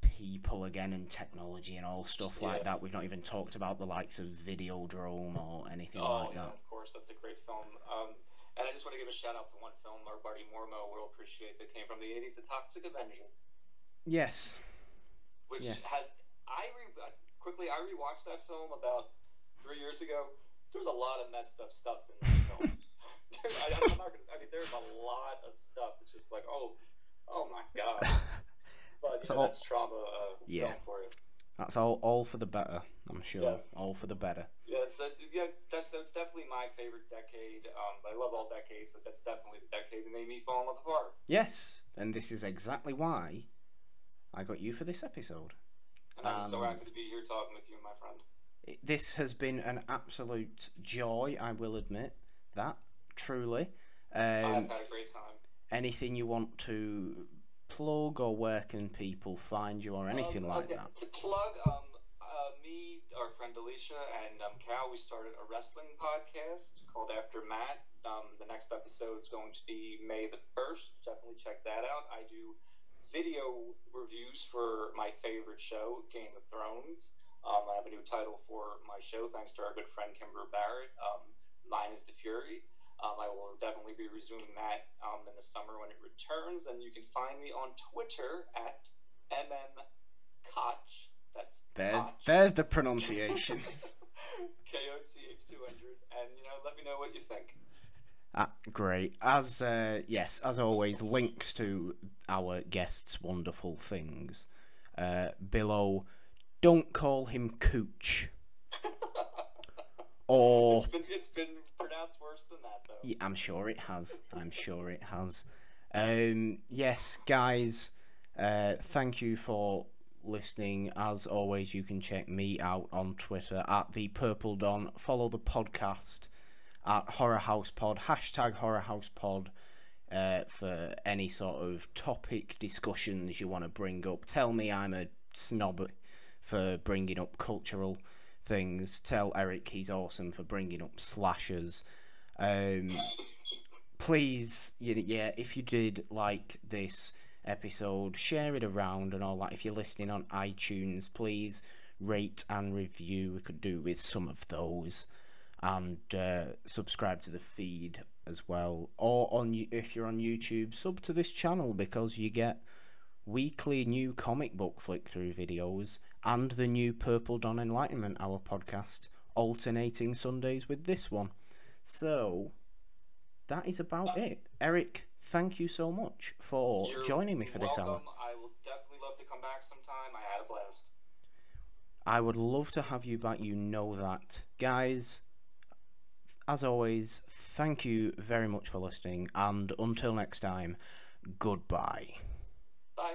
people again and technology and all stuff like that. We've not even talked about the likes of Videodrome or anything like that.
Of course, that's a great film. And I just want to give a shout out to one film our buddy Monroe will appreciate that came from the 80s, The Toxic Avenger.
Yes.
Which has I rewatched that film about 3 years ago. There's a lot of messed up stuff in that film. There's a lot of stuff that's just like, oh my god. But that's trauma film for you.
That's all for the better, I'm sure. Yeah. All for the better.
That's definitely my favorite decade. I love all decades, but that's definitely the decade that made me fall in love with horror.
Yes, and this is exactly why I got you for this episode.
And I'm so happy to be here talking with you, my friend.
This has been an absolute joy, I will admit that, truly.
I've had a great time.
Anything you want to plug, or where can people find you, or anything like that?
To plug, me, our friend Alicia, and Cal, we started a wrestling podcast called AfterMat. The next episode is going to be May the 1st. Definitely check that out. I do video reviews for my favorite show, Game of Thrones. I have a new title for my show, thanks to our good friend Kimber Barrett. Mine is The Fury. I will definitely be resuming that in the summer when it returns, and you can find me on Twitter at mmkoch. That's
there's the pronunciation.
KOCH200, and let me know what you think.
Great. As always, links to our guests' wonderful things below. Don't call him Cooch. Or
it's been pronounced worse than that, though.
Yeah, I'm sure it has. Yes, guys. Thank you for listening. As always, you can check me out on Twitter at the Purple Dawn. Follow the podcast at HorrorHouse Pod, #HorrorHousePod, for any sort of topic discussions you want to bring up. Tell me I'm a snob for bringing up cultural things. Tell Eric he's awesome for bringing up slashers. Please, if you did like this episode, share it around and all that. If you're listening on iTunes, please rate and review. We could do with some of those. And subscribe to the feed as well. Or if you're on YouTube, sub to this channel, because you get weekly new comic book flick-through videos and the new Purple Dawn Enlightenment Hour podcast, alternating Sundays with this one. So that is about it. Eric, thank you so much for joining me for this hour.
I will definitely love to come back sometime. I had a blast.
I would love to have you back, you know that. Guys, as always, thank you very much for listening, and until next time, goodbye.
Bye.